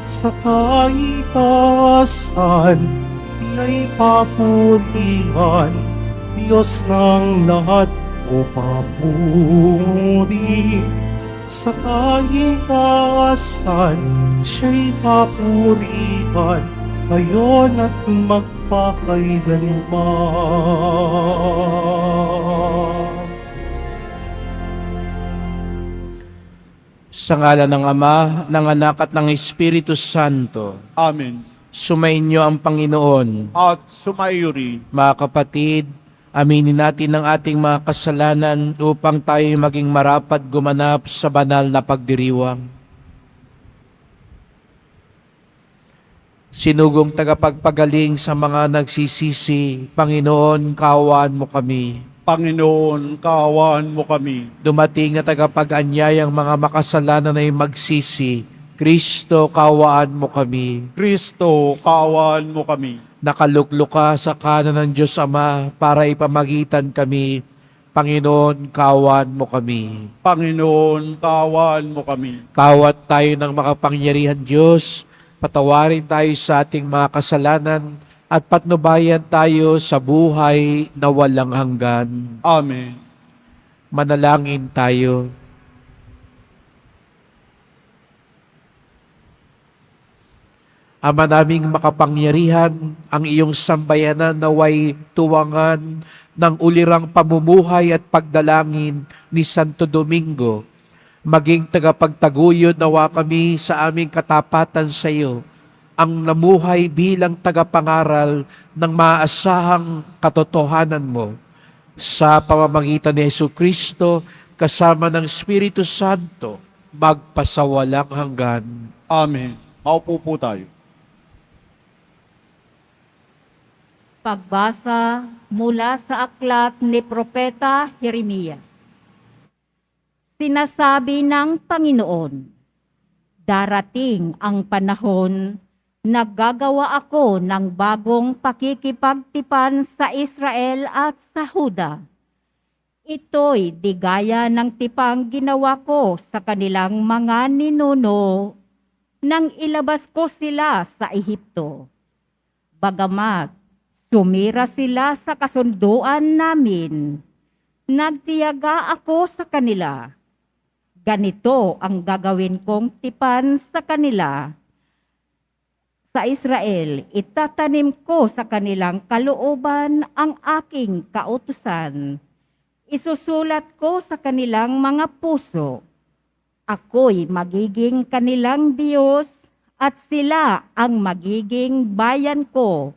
Sa kaitaasan, sila'y papurihan, Diyos ng lahat o papuri. Sa kaitaasan, siya'y papurihan, ngayon at magpakailanman. Sa ngalan ng Ama, ng Anak at ng Espiritu Santo, Amen. sumainyo ang Panginoon. At sumaiyo rin. Mga kapatid, aminin natin ang ating mga kasalanan upang tayo maging marapat gumanap sa banal na pagdiriwang. Sinugong tagapagpagaling sa mga nagsisisi, Panginoon, kaawaan mo kami. Panginoon, kaawaan mo kami. Dumating na tagapag-anyayang mga makasalanan ay magsisi, Kristo, kaawaan mo kami. Kristo, kaawaan mo kami. Nakalukluka sa kanan ng Diyos Ama para ipamagitan kami. Panginoon, kaawaan mo kami. Panginoon, kaawaan mo kami. Kawat tayo ng makapangyarihan Diyos, patawarin tayo sa ating mga kasalanan, at patnubayan tayo sa buhay na walang hanggan. Amen. Manalangin tayo. Ama naming makapangyarihan, ang iyong sambayanan naway tuwangan ng ulirang pamumuhay at pagdalangin ni Santo Domingo. Maging tagapagtaguyod nawa kami sa aming katapatan sa iyo, ang namuhay bilang tagapangaral ng maaasahang katotohanan mo. Sa pamamagitan ni Jesucristo, kasama ng Espiritu Santo, magpasawalang hanggan. Amen. Maupo po tayo. Pagbasa mula sa aklat ni Propeta Jeremias. Sinasabi ng Panginoon, darating ang panahon na gagawa ako ng bagong pakikipagtipan sa Israel at sa Huda. Ito'y di gaya ng tipang ginawa ko sa kanilang mga ninuno nang ilabas ko sila sa Ehipto. Bagamat sumira sila sa kasunduan namin, nagtiyaga ako sa kanila. Ganito ang gagawin kong tipan sa kanila. Sa Israel, itatanim ko sa kanilang kalooban ang aking kautusan. Isusulat ko sa kanilang mga puso. Ako'y magiging kanilang Diyos at sila ang magiging bayan ko.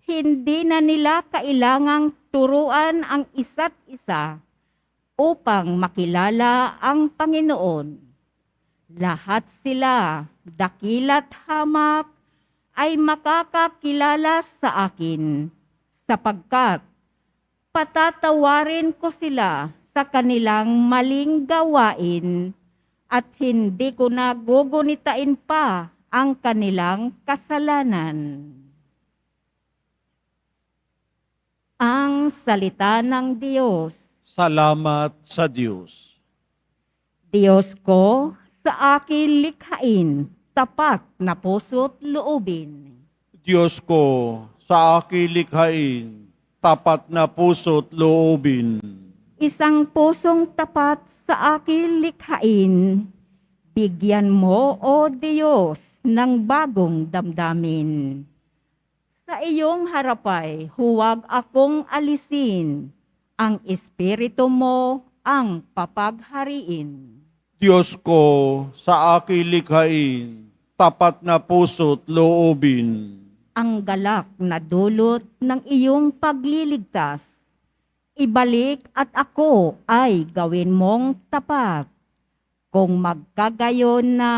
Hindi na nila kailangang turuan ang isa't isa upang makilala ang Panginoon. Lahat sila, dakila't hamak, ay makakakilala sa akin, sapagkat patatawarin ko sila sa kanilang maling gawain at hindi ko na gugunitain pa ang kanilang kasalanan. Ang salita ng Diyos. Salamat sa Diyos. Diyos ko, sa akin likhain tapat na puso't loobin. Diyos ko, sa akin likhain, tapat na puso't loobin. Isang pusong tapat sa akin likhain. Bigyan mo, O Diyos, ng bagong damdamin. Sa iyong harapay, huwag akong alisin. Ang Espiritu mo ang papaghariin. Diyos ko, sa akin likhain, tapat na puso't loobin. Ang galak na dulot ng iyong pagliligtas. Ibalik at ako ay gawin mong tapat. Kung magkagayon na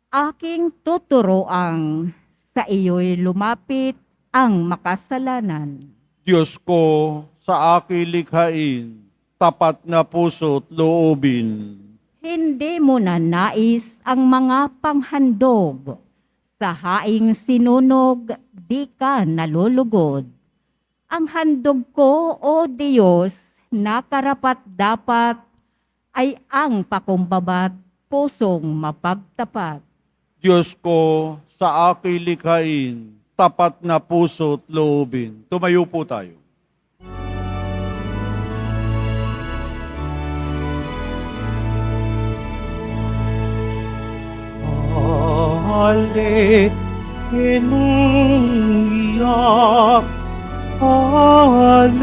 aking tuturoang, sa iyo'y lumapit ang makasalanan. Diyos ko, sa akin likhain, tapat na puso't loobin. Hindi mo na nais ang mga panghandog. Sa haing sinunog, di ka nalulugod. Ang handog ko, O Diyos, na karapat-dapat ay ang pakumbabat pusong mapagtapat. Diyos ko, sa aking likhain, tapat na puso't loobin. Tumayo po tayo. Hallelujah, Hallelujah,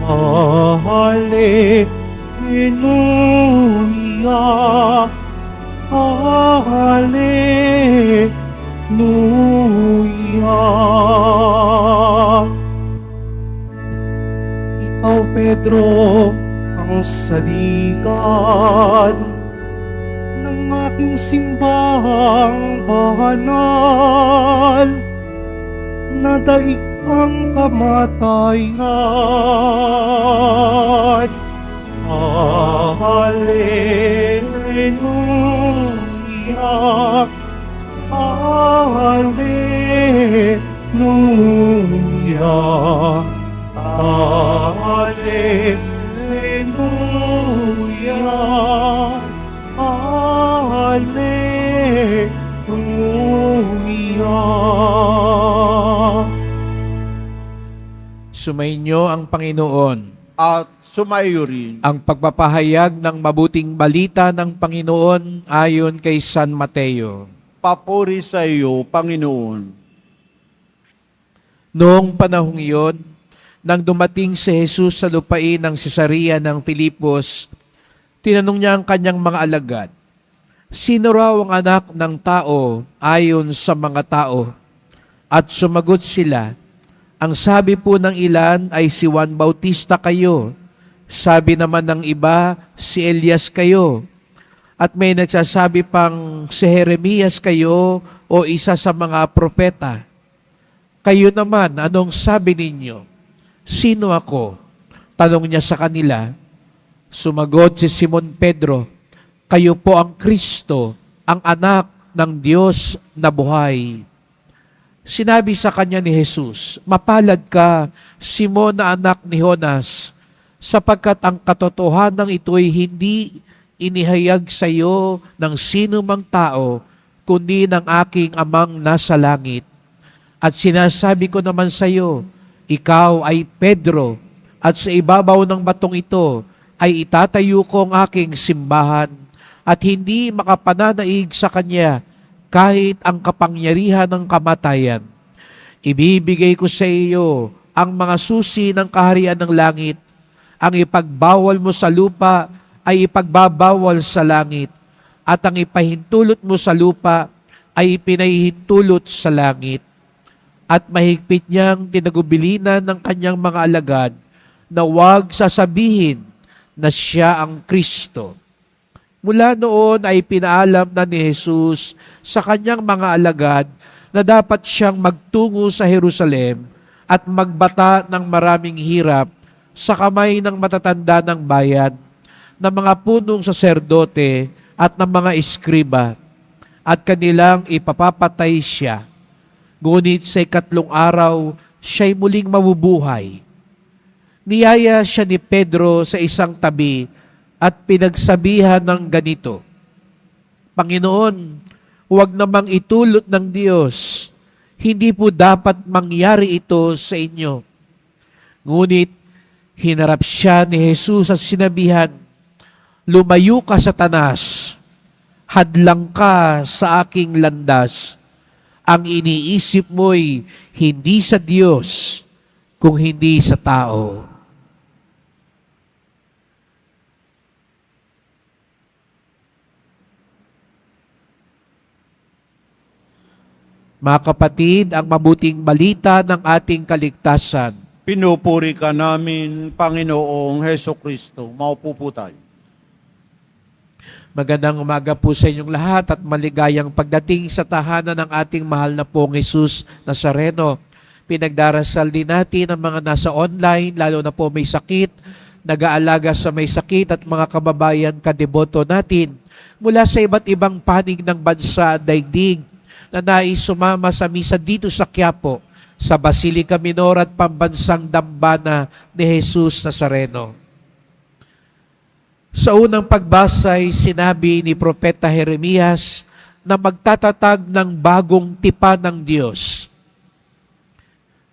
Hallelujah, Hallelujah. Ikaw, Pedro, ang saligan ng aking simbahang banal na daig ang kamatayan. Hallelujah, Hallelujah, Hallelujah, Hallelujah. Sumainyo ang Panginoon. At sumayo rin Ang pagpapahayag ng mabuting balita ng Panginoon ayon kay San Mateo. papuri sa iyo, Panginoon. Noong panahong iyon, nang dumating si Jesus sa lupain ng Cesarea ng Filipos, tinanong niya ang kanyang mga alagad, "Sino raw ang anak ng tao ayon sa mga tao?" At sumagot sila, "Ang sabi po ng ilan ay si Juan Bautista kayo. Sabi naman ng iba, si Elias kayo. At may nagsasabi pang si Jeremias kayo o isa sa mga propeta. Kayo naman, anong sabi ninyo? Sino ako?" Tanong niya sa kanila. Sumagot si Simon Pedro, "Kayo po ang Kristo, ang anak ng Diyos na buhay." Sinabi sa kanya ni Jesus, "Mapalad ka, Simon na anak ni Jonas, sapagkat ang katotohanan ito'y hindi inihayag sa iyo ng sino mang tao, kundi ng aking amang nasa langit. At sinasabi ko naman sa iyo, ikaw ay Pedro, at sa ibabaw ng batong ito ay itatayo ko ang aking simbahan, at hindi makapananaig sa kanya kahit ang kapangyarihan ng kamatayan. Ibibigay ko sa iyo ang mga susi ng kaharian ng langit. Ang ipagbawal mo sa lupa ay ipagbabawal sa langit, at ang ipahintulot mo sa lupa ay ipinahihintulot sa langit." At mahigpit niyang tinagubilinan ng kanyang mga alagad na huwag sasabihin na siya ang Kristo. Mula noon ay pinaalam na ni Jesus sa kanyang mga alagad na dapat siyang magtungo sa Jerusalem at magbata ng maraming hirap sa kamay ng matatanda ng bayan, ng mga punong saserdote at ng mga eskriba, at kanilang ipapapatay siya. Ngunit sa 3 araw, siya'y muling mabubuhay. Niyaya siya ni Pedro sa isang tabi at pinagsabihan ng ganito, "Panginoon, huwag namang itulot ng Diyos. Hindi po dapat mangyari ito sa inyo." Ngunit hinarap siya ni Jesus at sinabihan, "Lumayo ka, Satanas. Hadlang ka sa aking landas. Ang iniisip mo'y hindi sa Diyos, kung hindi sa tao." Mga kapatid, ang mabuting balita ng ating kaligtasan. Pinupuri ka namin, Panginoong Heso Kristo. Maupo po tayo. Magandang umaga po sa inyong lahat at maligayang pagdating sa tahanan ng ating mahal na pong Jesus Nazareno. Pinagdarasal din natin ang mga nasa online, lalo na po may sakit, nag-aalaga sa may sakit at mga kababayan kadeboto natin mula sa iba't ibang panig ng bansa at daigdig na nais sumama sa misa dito sa Quiapo, sa Basilica Minor at Pambansang Dambana ni Jesus Nazareno. Sa unang pagbasa ay sinabi ni Propeta Jeremias na magtatatag ng bagong tipan ng Diyos.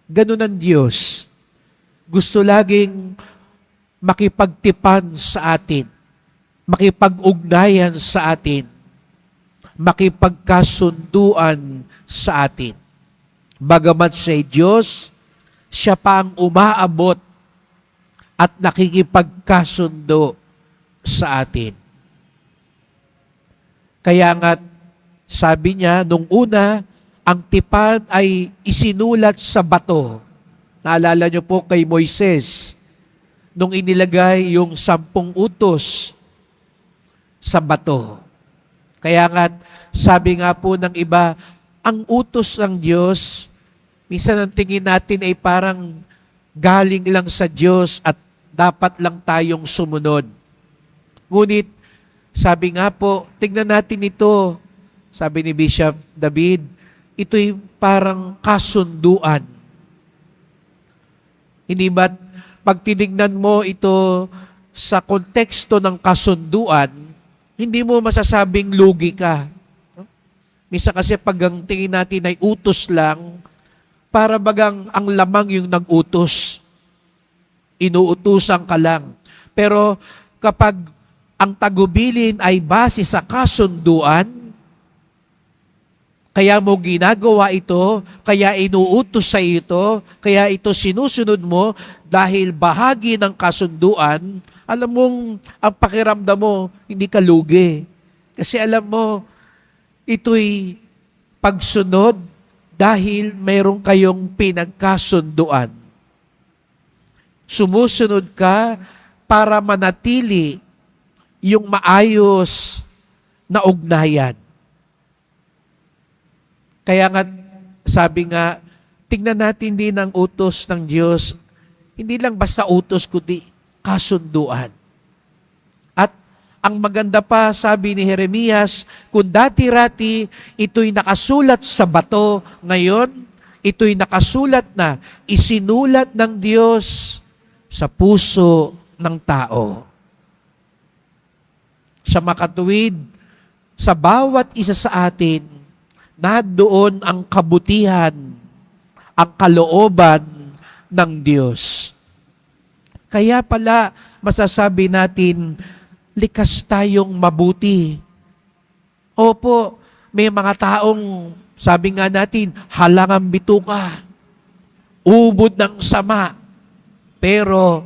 Ganun ang Diyos. Gusto laging makipagtipan sa atin, makipag-ugnayan sa atin, makipagkasunduan sa atin. Bagamat siya'y Diyos, siya pa ang umaabot at nakikipagkasundo sa atin. Kaya nga, sabi niya, nung una, ang tipan ay isinulat sa bato. Naalala niyo po kay Moises, nung inilagay yung 10 utos sa bato. Kaya nga, sabi nga po ng iba, ang utos ng Diyos, minsan ang tingin natin ay parang galing lang sa Diyos at dapat lang tayong sumunod. Ngunit, sabi nga po, tingnan natin ito, sabi ni Bishop David, ito'y parang kasunduan. Hindi ba't pag tinignan mo ito sa konteksto ng kasunduan, hindi mo masasabing lugi ka. Misa kasi pag ang tingin natin ay utos lang, para bagang ang lamang yung nag-utos. Inuutusan ka lang. Pero kapag ang tagubilin ay base sa kasunduan, kaya mo ginagawa ito, kaya inuutos sa ito, kaya ito sinusunod mo dahil bahagi ng kasunduan, alam mong ang pakiramdam mo, hindi ka lugi. Kasi alam mo, ito'y pagsunod dahil mayroon kayong pinagkasunduan. Sumusunod ka para manatili yung maayos na ugnayan. Kaya nga, sabi nga, tingnan natin din ang utos ng Diyos, hindi lang basta utos, kundi kasunduan. At ang maganda pa, sabi ni Jeremias, kung dati-rati ito'y nakasulat sa bato, ngayon, ito'y nakasulat na, isinulat ng Diyos sa puso ng tao. Sa makatuwid, sa bawat isa sa atin, na doon ang kabutihan, ang kalooban ng Diyos. Kaya pala masasabi natin, likas tayong mabuti. Opo, may mga taong, sabi nga natin, halangang bituka, ubod ng sama, pero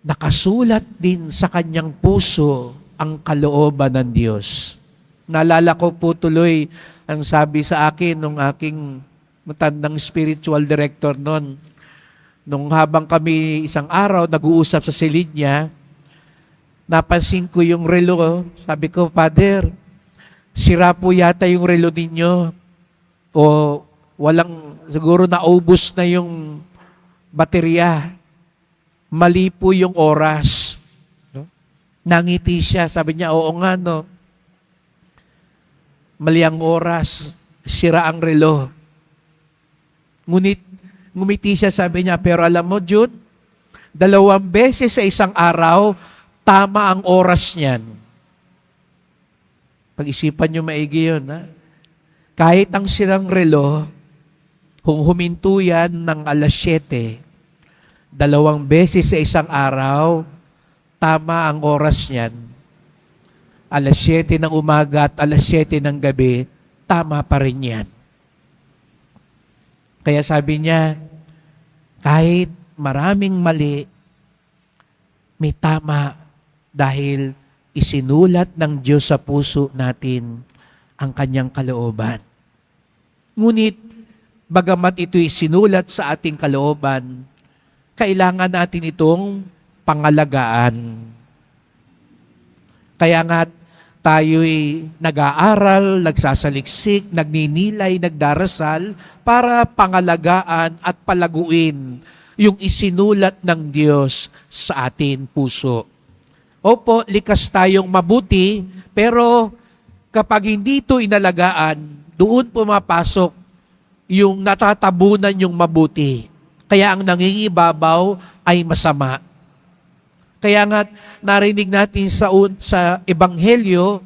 nakasulat din sa kanyang puso ang kalooban ng Diyos. Naalala ko po tuloy ang sabi sa akin nung aking matandang spiritual director noon. Nung habang kami isang araw nag-uusap sa silid niya, napansin ko yung relo. Sabi ko, Father, sira po yata yung relo ninyo. O siguro naubos na yung baterya. Mali po yung oras. No? Nangiti siya. Sabi niya, oo nga, no? Mali ang oras, sira ang relo. Ngunit, ngumiti siya, sabi niya, pero alam mo, Jude, 2 beses sa isang araw, tama ang oras niyan. Pag-isipan niyo maigi yun, ha? Kahit ang sirang relo, kung huminto yan ng 7:00, 2 beses sa isang araw, tama ang oras niyan. 7:00 ng umaga at 7:00 ng gabi, tama pa rin yan. Kaya sabi niya, kahit maraming mali, may tama dahil isinulat ng Diyos sa puso natin ang kanyang kalooban. Ngunit, bagamat ito'y sinulat sa ating kalooban, kailangan natin itong pangalagaan. Kaya nga, tayo'y nag-aaral, nagsasaliksik, nagninilay, nagdarasal para pangalagaan at palaguin yung isinulat ng Diyos sa ating puso. Opo, likas tayong mabuti, pero kapag hindi ito inalagaan, doon pumapasok yung natatabunan yung mabuti. Kaya ang nangingibabaw ay masama. Kaya nga narinig natin sa Ebanghelyo,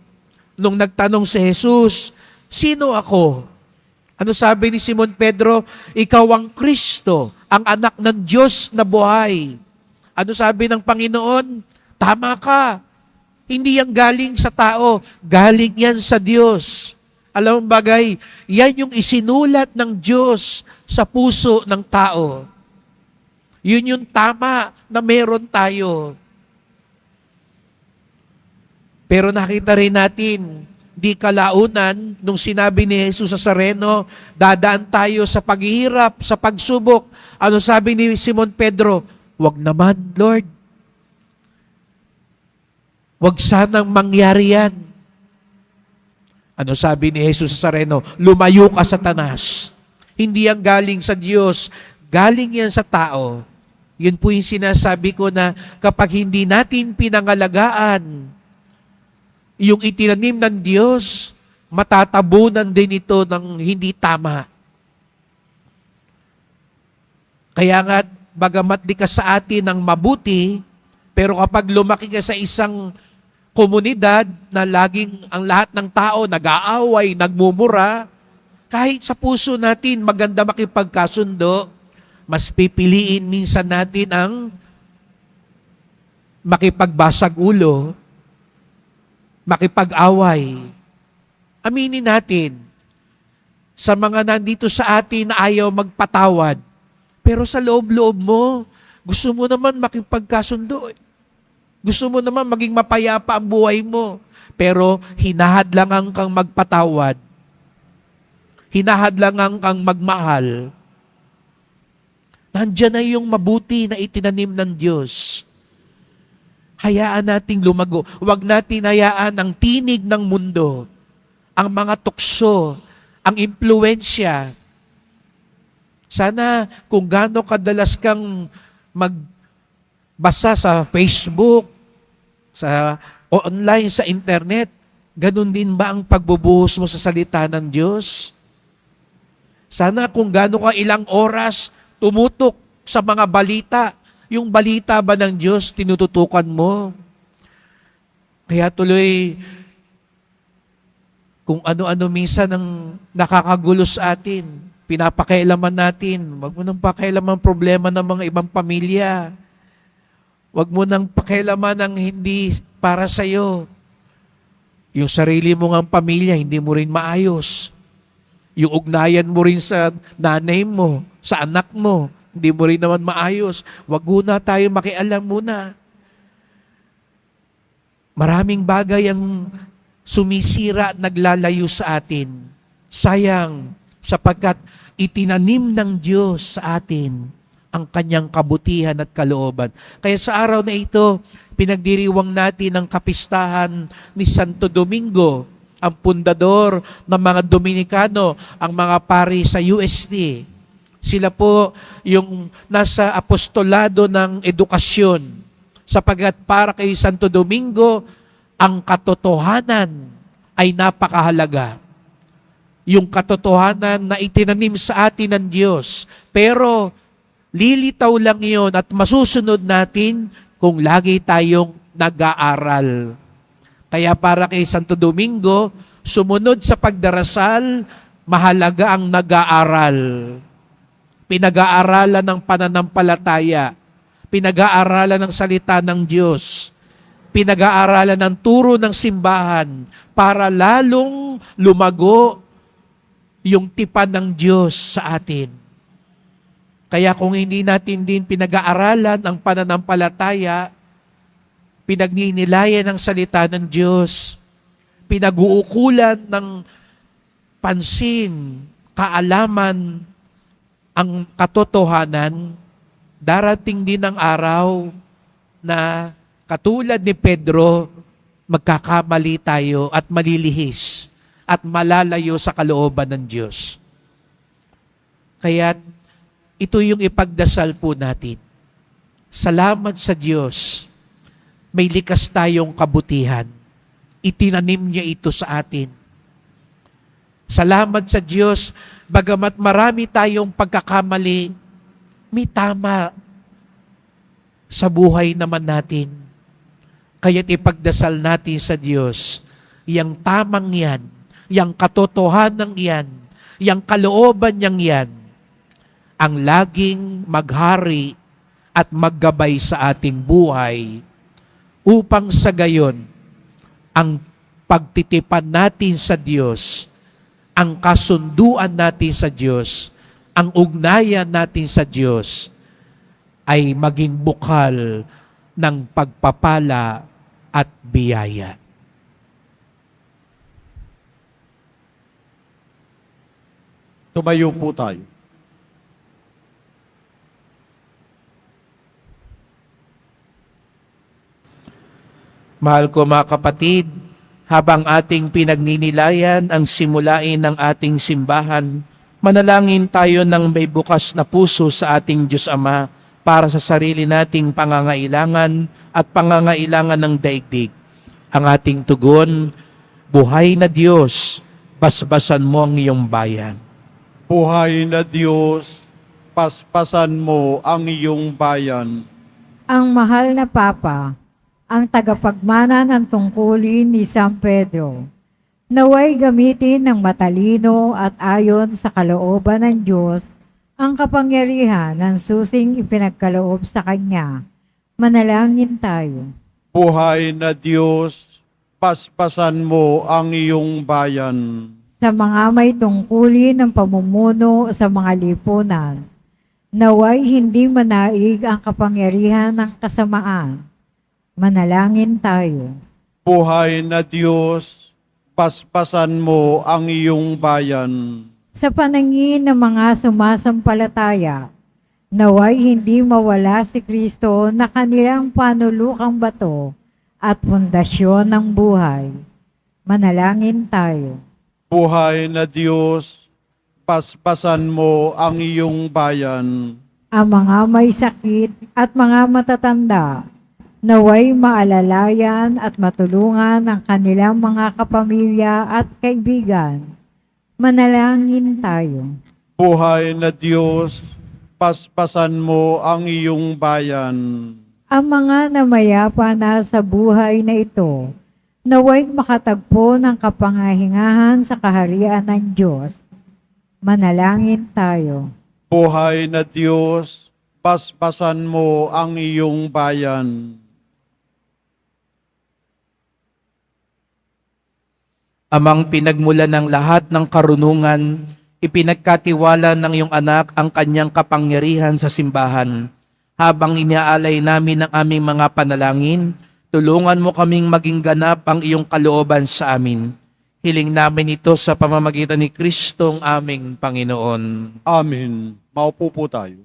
nung nagtanong si Jesus, sino ako? Ano sabi ni Simon Pedro? Ikaw ang Kristo, ang anak ng Diyos na buhay. Ano sabi ng Panginoon? Tama ka. Hindi yan galing sa tao, galing yan sa Diyos. Alam mo bagay, yan yung isinulat ng Diyos sa puso ng tao. Yun yung tama na meron tayo. Pero nakita rin natin, di kalaunan, nung sinabi ni Jesus sa Sareno, dadaan tayo sa paghihirap, sa pagsubok. Ano sabi ni Simon Pedro? Wag naman, Lord. Wag sanang mangyari yan. Ano sabi ni Jesus sa Sareno? Lumayo ka, Satanas. Hindi yan galing sa Diyos, galing yan sa tao. Yun po yung sinasabi ko na kapag hindi natin pinangalagaan yung itinanim ng Diyos, matatabunan din ito ng hindi tama. Kaya nga, bagamat di ka sa atin ng mabuti, pero kapag lumaki ka sa isang komunidad na laging ang lahat ng tao nag-aaway, nagmumura, kahit sa puso natin maganda makipagkasundo, mas pipiliin minsan natin ang makipagbasag ulo, makipag-away. Aminin natin, sa mga nandito sa atin na ayaw magpatawad, pero sa loob-loob mo, gusto mo naman makipagkasundo. Gusto mo naman maging mapayapa ang buhay mo. Pero hinahadlangan kang magpatawad. Hinahadlangan kang magmahal. Nandiyan na yung mabuti na itinanim ng Diyos. Hayaan nating lumago. Huwag natin hayaan ang tinig ng mundo, ang mga tukso, ang impluensya. Sana kung gaano kadalas kang magbasa sa Facebook, sa online, sa internet, ganun din ba ang pagbubuhos mo sa salita ng Diyos? Sana kung gaano ka ilang oras tumutok sa mga balita, yung balita ba ng Diyos, tinututukan mo? Kaya tuloy, kung ano-ano minsan ang nakakagulo sa atin, pinapakailaman natin. Huwag mo nang pakailaman problema ng mga ibang pamilya. Huwag mo nang pakailaman ang hindi para sa'yo. Yung sarili mo ng pamilya, hindi mo rin maayos. Yung ugnayan mo rin sa nanay mo, sa anak mo, hindi mo rin naman maayos. Wag muna tayo makialam muna. Maraming bagay ang sumisira at naglalayo sa atin. Sayang, sapagkat itinanim ng Diyos sa atin ang kanyang kabutihan at kalooban. Kaya sa araw na ito, pinagdiriwang natin ang kapistahan ni Santo Domingo, ang pundador ng mga Dominikano, ang mga pari sa UST. Sila po yung nasa apostolado ng edukasyon. Sapagkat para kay Santo Domingo, ang katotohanan ay napakahalaga. Yung katotohanan na itinanim sa atin ng Diyos. Pero lilitaw lang yun at masusunod natin kung lagi tayong nag-aaral. Kaya para kay Santo Domingo, sumunod sa pagdarasal, mahalaga ang nag-aaral. Pinag-aaralan ng pananampalataya, pinag-aaralan ng salita ng Diyos, pinag-aaralan ng turo ng simbahan para lalong lumago yung tipan ng Diyos sa atin. Kaya kung hindi natin din pinag-aaralan ang pananampalataya, pinagninilayan ng salita ng Diyos, pinag-uukulan ng pansin, kaalaman, ang katotohanan, darating din ang araw na katulad ni Pedro, magkakamali tayo at malilihis at malalayo sa kalooban ng Diyos. Kaya ito yung ipagdasal po natin. Salamat sa Diyos. May likas tayong kabutihan. Itinanim niya ito sa atin. Salamat sa Diyos, bagamat marami tayong pagkakamali, may tama sa buhay naman natin. Kaya't ipagdasal natin sa Diyos, yang tamang yan, yang katotohanan yan, yang kalooban niyang yan, ang laging maghari at maggabay sa ating buhay upang sa gayon, ang pagtitipan natin sa Diyos, ang kasunduan natin sa Diyos, ang ugnayan natin sa Diyos ay maging bukal ng pagpapala at biyaya. Tumayo po tayo. Mahal ko mga kapatid, habang ating pinagninilayan ang simulain ng ating simbahan, manalangin tayo ng may bukas na puso sa ating Diyos Ama para sa sarili nating pangangailangan at pangangailangan ng daigdig. Ang ating tugon, buhay na Diyos, basbasan mo ang iyong bayan. Buhay na Diyos, paspasan mo ang iyong bayan. Ang mahal na Papa, ang tagapagmana ng tungkulin ni San Pedro, naway gamitin ng matalino at ayon sa kalooban ng Diyos ang kapangyarihan ng susing ipinagkaloob sa Kanya. Manalangin tayo. Buhay na Diyos, paspasan mo ang iyong bayan. Sa mga may tungkulin ng pamumuno sa mga lipunan, naway hindi manaig ang kapangyarihan ng kasamaan. Manalangin tayo. Buhay na Diyos, paspasan mo ang iyong bayan. Sa panangin ng mga sumasampalataya, naway hindi mawala si Kristo na kanilang panulukang bato at pundasyon ng buhay. Manalangin tayo. Buhay na Diyos, paspasan mo ang iyong bayan. Ang mga may sakit at mga matatanda, naway maalalayan at matulungan ang kanilang mga kapamilya at kaibigan. Manalangin tayo. Buhay na Diyos, paspasan mo ang iyong bayan. Ang mga namayapa na sa buhay na ito, naway makatagpo ng kapangahingahan sa kaharian ng Diyos. Manalangin tayo. Buhay na Diyos, paspasan mo ang iyong bayan. Amang pinagmula ng lahat ng karunungan, ipinagkatiwala ng iyong anak ang kanyang kapangyarihan sa simbahan. Habang iniaalay namin ang aming mga panalangin, tulungan mo kaming maging ganap ang iyong kalooban sa amin. Hiling namin ito sa pamamagitan ni Kristong aming Panginoon. Amen. Maupo po tayo.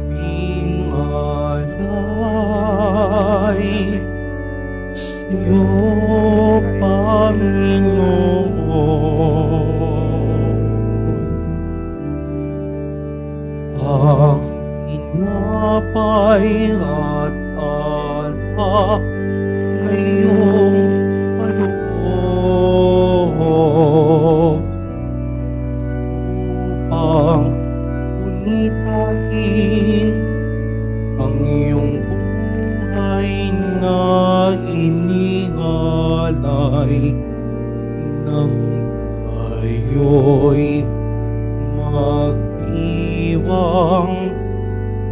Aming alay sa'yo, Panginoon. Ang tinapay at alak ngayong kaloob upang punitahin ang iyong buhay na inihalay nang tayo'y magdiwang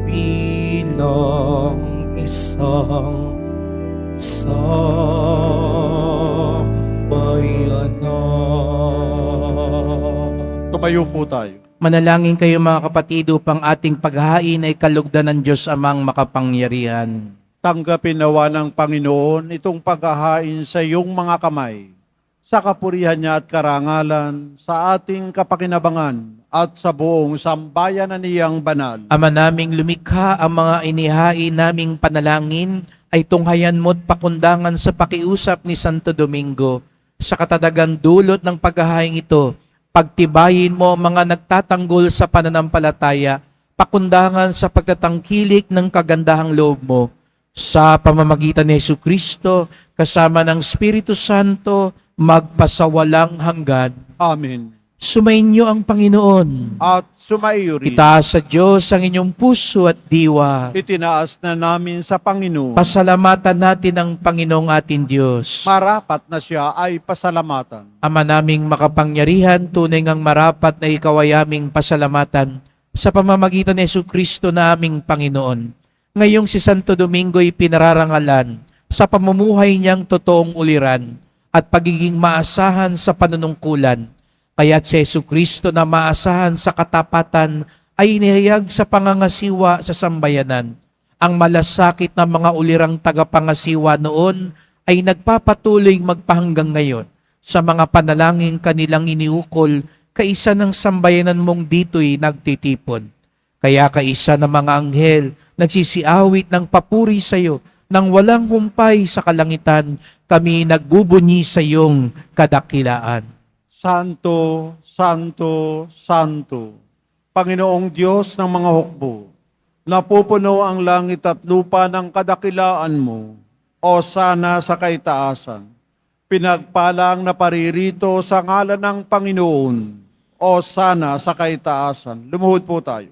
bilang isang sambayanan. Tumayo po tayo. Manalangin kayo mga kapatid upang ating paghahain ay kalugdan ng Diyos Amang makapangyarihan. Tanggapin nawa ng Panginoon itong paghahain sa iyong mga kamay, sa kapurihan niya at karangalan, sa ating kapakinabangan at sa buong sambayanan niyang banal. Ama naming lumikha, ang mga inihain naming panalangin ay tunghayan mo't pakundangan sa pakiusap ni Santo Domingo. Sa katadagang dulot ng paghahain ito, Pagtibayin mo ang mga nagtatanggol sa pananampalataya, pakundangan sa pagtatangkilik ng kagandahang loob mo, sa pamamagitan ni Jesucristo, kasama ng Espiritu Santo, magpasawalang hanggan. Amen. Sumainyo ang Panginoon. At sumaiyo rin. Itaas sa Diyos ang inyong puso at diwa. Itinaas na namin sa Panginoon. Pasalamatan natin ang Panginoong ating Diyos. Marapat na siya ay pasalamatan. Ama naming makapangyarihan, tunay ngang marapat na ikaw ay aming pasalamatan sa pamamagitan ni Jesucristo na aming Panginoon. Ngayong si Santo Domingo'y pinararangalan sa pamumuhay niyang totoong uliran at pagiging maasahan sa panunungkulan. Kaya't si Jesucristo na maasahan sa katapatan ay inihayag sa pangangasiwa sa sambayanan. Ang malasakit na mga ulirang tagapangasiwa noon ay nagpapatuloy magpahanggang ngayon sa mga panalangin kanilang iniukol kaisa ng sambayanan mong dito'y nagtitipon. Kaya kaisa ng mga anghel nagsisiawit ng papuri sa iyo nang walang humpay sa kalangitan, kami nagbubunyi sa iyong kadakilaan. Santo, Santo, Santo, Panginoong Diyos ng mga hukbo, napupuno ang langit at lupa ng kadakilaan mo, o sana sa kaitaasan. Pinagpalang na paririto sa ngalan ng Panginoon, o sana sa kaitaasan. Lumuhod po tayo.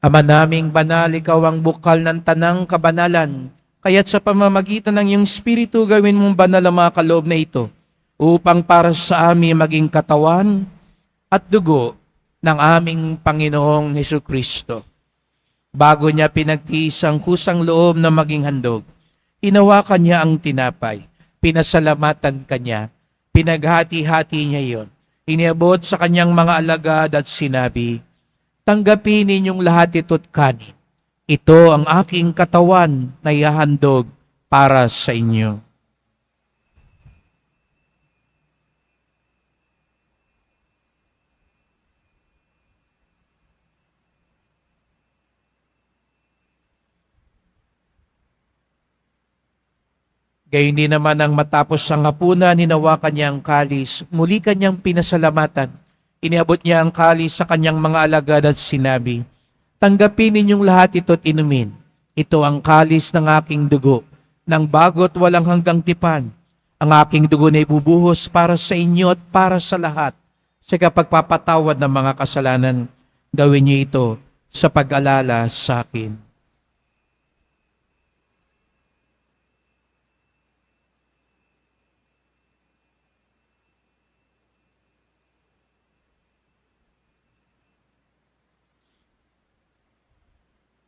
Ama naming banal, ikaw ang bukal ng tanang kabanalan, kaya't sa pamamagitan ng iyong Espiritu gawin mong banal ang mga kaloob na ito, upang para sa amin maging katawan at dugo ng aming Panginoong Hesukristo. Bago niya pinagtiis ang kusang loob na maging handog, hinawakan niya ang tinapay, pinasalamatan kanya, pinaghati-hati niya iyon, iniabot sa kanyang mga alagad at sinabi, "Tanggapin ninyong lahat ito't kanin. Ito ang aking katawan na ihahandog para sa inyo." Gayon din naman ang matapos ang hapunan, hinawakan niya ang kalis, muli kanyang pinasalamatan. Iniabot niya ang kalis sa kanyang mga alagad at sinabi, "Tanggapin ninyong lahat ito't inumin. Ito ang kalis ng aking dugo, ng bago't walang hanggang tipan. Ang aking dugo na ibubuhos para sa inyo at para sa lahat. Sa kapagpapatawad ng mga kasalanan, gawin niyo ito sa pag-alala sa akin."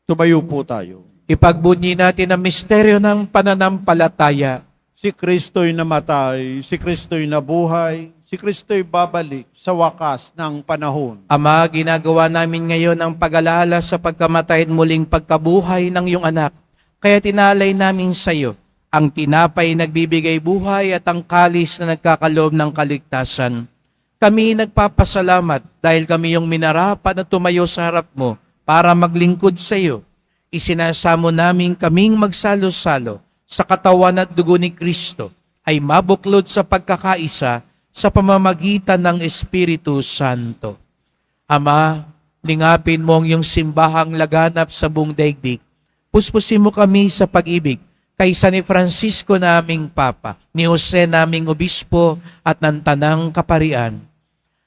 Tumayo po tayo. Ipagbunyi natin ang misteryo ng pananampalataya. Si Kristo'y namatay, si Kristo'y nabuhay, si Kristo'y babalik sa wakas ng panahon. Ama, ginagawa namin ngayon ang pag-alala sa pagkamatay at muling pagkabuhay ng iyong anak. Kaya tinalay namin sa iyo ang tinapay nagbibigay buhay at ang kalis na nagkakaloob ng kaligtasan. Kami nagpapasalamat dahil kami yung minarapat na tumayo sa harap mo para maglingkod sa iyo. Isinasamo namin kaming magsalo-salo sa katawan at dugo ni Kristo ay mabuklod sa pagkakaisa sa pamamagitan ng Espiritu Santo. Ama, lingapin mo ang iyong simbahang laganap sa buong daigdig. Puspusin mo kami sa pag-ibig kaysa ni Francisco naming Papa, ni Jose naming Obispo at ng Tanang Kaparian.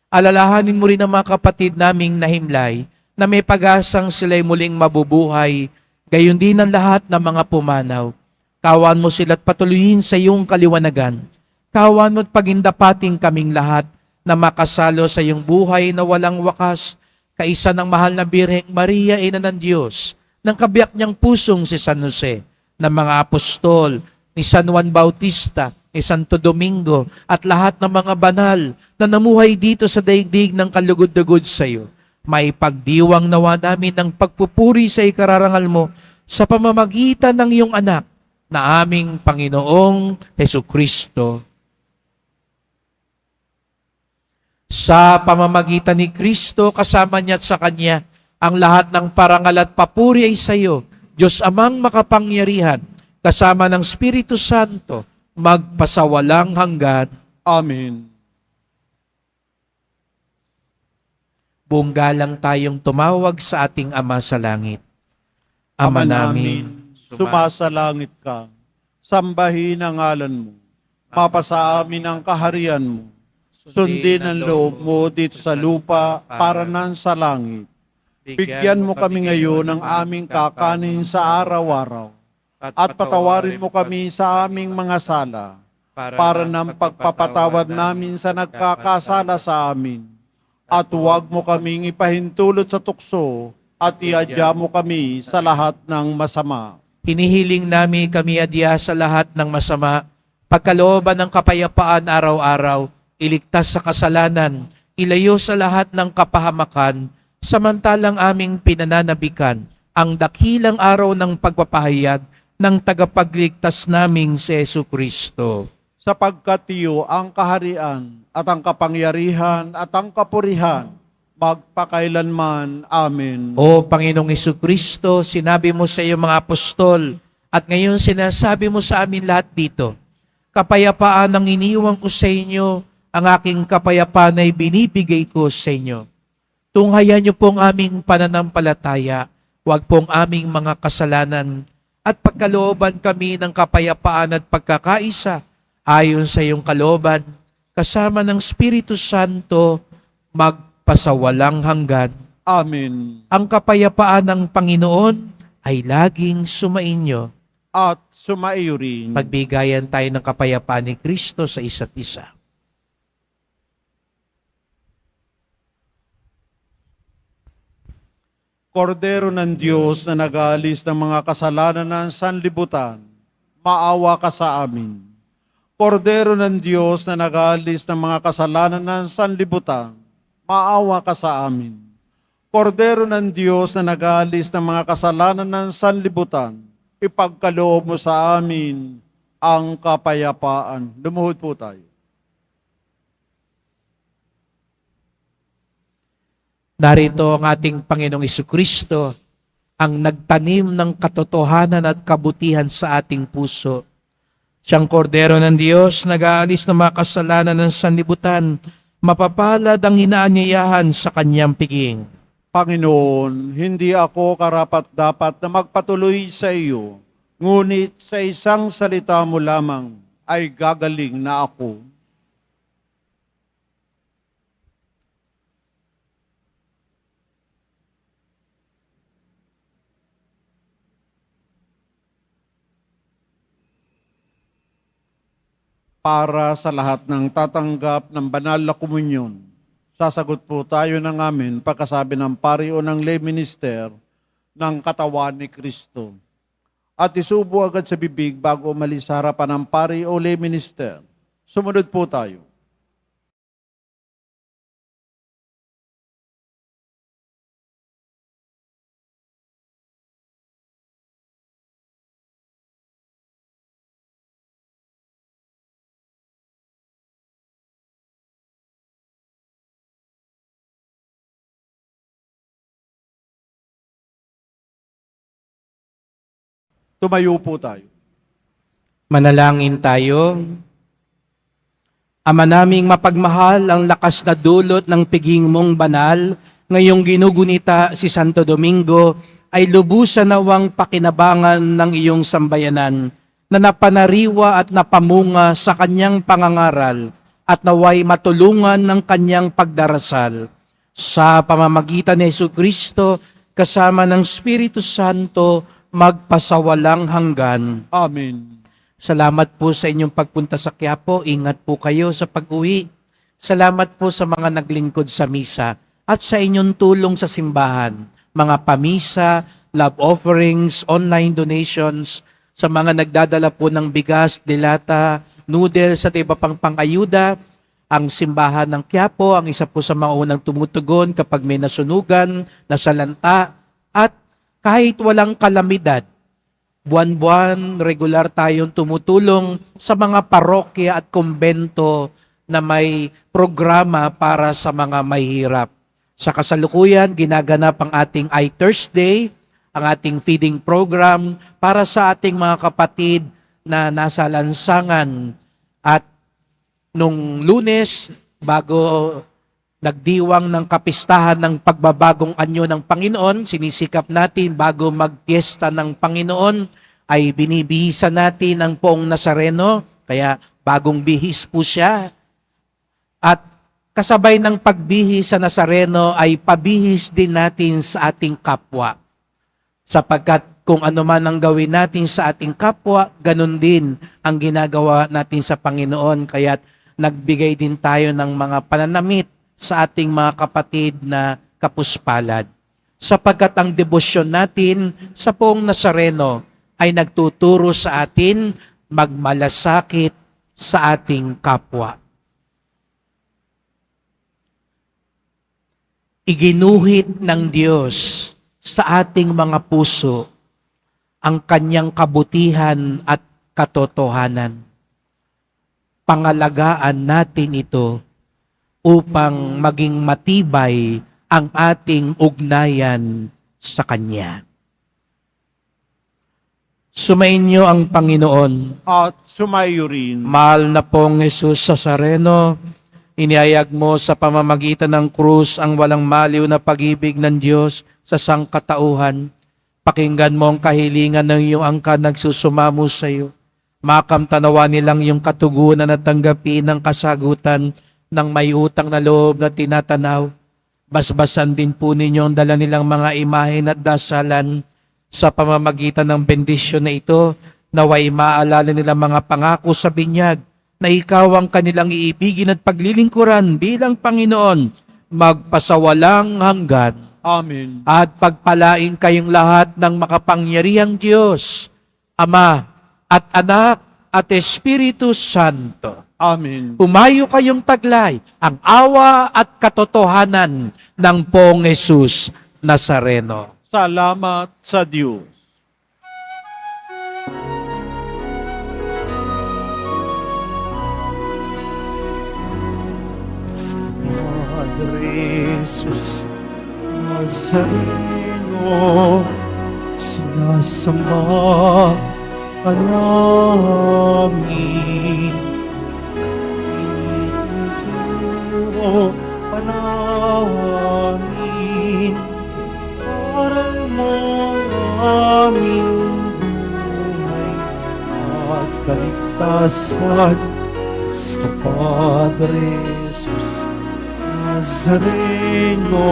Alalahanin mo rin ang mga kapatid naming nahimlay na may pag-asang sila'y muling mabubuhay, gayon din ang lahat ng mga pumanaw. Kawan mo sila't patuloyin sa iyong kaliwanagan. Kawan mo at pagindapating kaming lahat na makasalo sa iyong buhay na walang wakas, kaisa ng mahal na Birheng Maria, Ina ng Diyos, ng kabiyak niyang pusong si San Jose, ng mga apostol, ni San Juan Bautista, ni Santo Domingo, at lahat ng mga banal na namuhay dito sa daigdig ng kalugod-dugod sa iyo. May pagdiwang nawa namin ng pagpupuri sa ikararangal mo sa pamamagitan ng iyong anak na aming Panginoong Hesukristo. Sa pamamagitan ni Kristo, kasama niya at sa Kanya, ang lahat ng parangal at papuri ay sa iyo, Diyos Amang makapangyarihan, kasama ng Espiritu Santo, magpasawalang hanggan. Amen. buong galang tayong tumawag sa ating Ama sa langit. Ama namin, sumasalangit ka, sambahin ang ngalan mo, mapasa amin ang kaharian mo, sundin ang loob mo dito sa lupa para nan sa langit. Bigyan mo kami ngayon ng aming kakanin sa araw-araw, at patawarin mo kami sa aming mga sala, para ng pagpapatawad namin sa nagkakasala sa amin. At huwag mo kaming ipahintulot sa tukso, at iadya mo kami sa lahat ng masama. Hinihiling namin kami adya sa lahat ng masama, pagkalooban ng kapayapaan araw-araw, iligtas sa kasalanan, ilayo sa lahat ng kapahamakan, samantalang aming pinananabikan ang dakilang araw ng pagpapahayag ng tagapagligtas naming si Jesucristo. Sapagkat iyo ang kaharian at ang kapangyarihan at ang kapurihan, magpakailanman. Amen. O Panginoong Jesucristo, sinabi mo sa iyong mga apostol, at ngayon sinasabi mo sa amin lahat dito, kapayapaan ang iniwan ko sa inyo, ang aking kapayapaan ay binibigay ko sa inyo. Tunghayan niyo pong aming pananampalataya, huwag pong aming mga kasalanan, at pagkalooban kami ng kapayapaan at pagkakaisa, ayon sa iyong kalooban, kasama ng Espiritu Santo, magpasawalang hanggan. Amen. Ang kapayapaan ng Panginoon ay laging sumainyo. At sumaiyo rin. Pagbigayan tayo ng kapayapaan ni Kristo sa isa't isa. Kordero ng Diyos na nag-aalis ng mga kasalanan ng sanlibutan, maawa ka sa amin. Kordero ng Diyos na nag-aalis ng mga kasalanan ng sanlibutan, maawa ka sa amin. Kordero ng Diyos na nag-aalis ng mga kasalanan ng sanlibutan, ipagkaloob mo sa amin ang kapayapaan. Lumuhod po tayo. Narito ang ating Panginoong Jesucristo, ang nagtanim ng katotohanan at kabutihan sa ating puso. Siyang kordero ng Diyos, nag-aalis ng mga kasalanan ng sanlibutan, mapapalad ang inaanyayahan sa kanyang piging. Panginoon, hindi ako karapat-dapat na magpatuloy sa iyo, ngunit sa isang salita mo lamang ay gagaling na ako. Para sa lahat ng tatanggap ng banal na komunyon, sasagot po tayo ng amin pagkasabi ng pari o ng lay minister ng katawan ni Kristo. At isubo agad sa bibig bago umalis sa harapan ng pari o lay minister. Sumunod po tayo. Tumayo po tayo. Manalangin tayo. Ama naming mapagmahal, ang lakas na dulot ng piging mong banal, ngayong ginugunita si Santo Domingo, ay lubusan nawang pakinabangan ng iyong sambayanan, na napanariwa at napamunga sa kanyang pangangaral, at naway matulungan ng kanyang pagdarasal. Sa pamamagitan ni Jesucristo, kasama ng Espiritu Santo, magpasawalang hanggan. Amen. Salamat po sa inyong pagpunta sa Quiapo. Ingat po kayo sa pag-uwi. Salamat po sa mga naglingkod sa misa at sa inyong tulong sa simbahan. Mga pamisa, love offerings, online donations, sa mga nagdadala po ng bigas, dilata, noodles at iba pang pang-ayuda. Ang simbahan ng Quiapo, ang isa po sa mga unang tumutugon kapag may nasunugan, nasalanta, at kahit walang kalamidad, buwan-buwan, regular tayong tumutulong sa mga parokya at kumbento na may programa para sa mga mahihirap. Sa kasalukuyan, ginaganap ang ating I-Thursday, ang ating feeding program para sa ating mga kapatid na nasa lansangan. At nung Lunes, bago nagdiwang ng kapistahan ng pagbabagong anyo ng Panginoon, sinisikap natin bago magpiesta ng Panginoon, ay binibihisan natin ang poong Nazareno, kaya bagong bihis po siya. At kasabay ng pagbihis sa Nazareno ay pabihis din natin sa ating kapwa. Sapagkat kung ano man ang gawin natin sa ating kapwa, ganun din ang ginagawa natin sa Panginoon. Kaya nagbigay din tayo ng mga pananamit sa ating mga kapatid na kapuspalad. Sapagkat ang debosyon natin sa poong Nazareno ay nagtuturo sa atin magmalasakit sa ating kapwa. Iginuhit ng Diyos sa ating mga puso ang kanyang kabutihan at katotohanan. Pangalagaan natin ito upang maging matibay ang ating ugnayan sa Kanya. Sumainyo ang Panginoon. At sumayo rin. Mahal na pong Jesus Nazareno, iniayag mo sa pamamagitan ng krus ang walang maliw na pag-ibig ng Diyos sa sangkatauhan. Pakinggan mo ang kahilingan ng iyong angkan nagsusumamo sa iyo. Makamtanawa nilang iyong katugunan at tanggapin ang kasagutan ng may utang na loob na tinatanaw. Basbasan din po ninyo ang dala nilang mga imahen at dasalan sa pamamagitan ng bendisyon na ito, naway maalala nila mga pangako sa binyag na ikaw ang kanilang iibigin at paglilingkuran bilang Panginoon magpasawalang hanggan. Amen. At pagpalain kayong lahat ng makapangyarihang Diyos, Ama at Anak at Espiritu Santo. Amen. Pumayo kayong taglay ang awa at katotohanan ng Poong Jesus Nazareno. Salamat sa Diyos. Padre Jesus Nazareno, sinasamba ka namin. Tinuturo ka namin, parang mga aming buhay at kaligtasan. Gusto Padre Jesus Nazareno,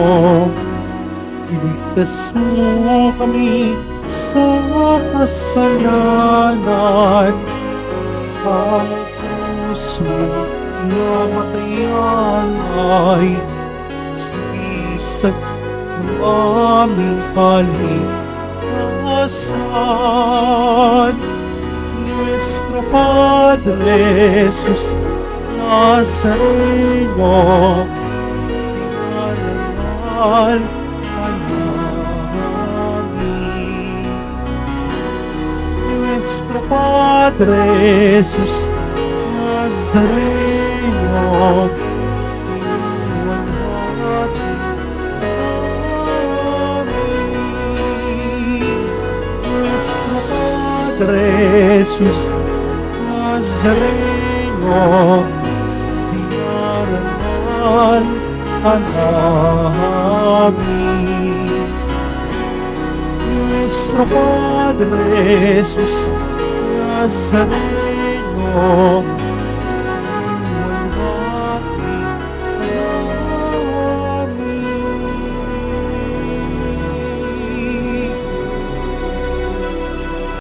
iligtas mo kami sa kasalanan. Ang puso na matayan ay sisag ng aming kaligtasan. Nuestro Padre Jesus Nazareno, tinalaman ka namin. Nuestro Padre Jesus Nazareno, tinalaman namin. Nuestro Padre Jesus Nazareno, dinaranan ka namin. Nuestro Padre Jesus Nazareno,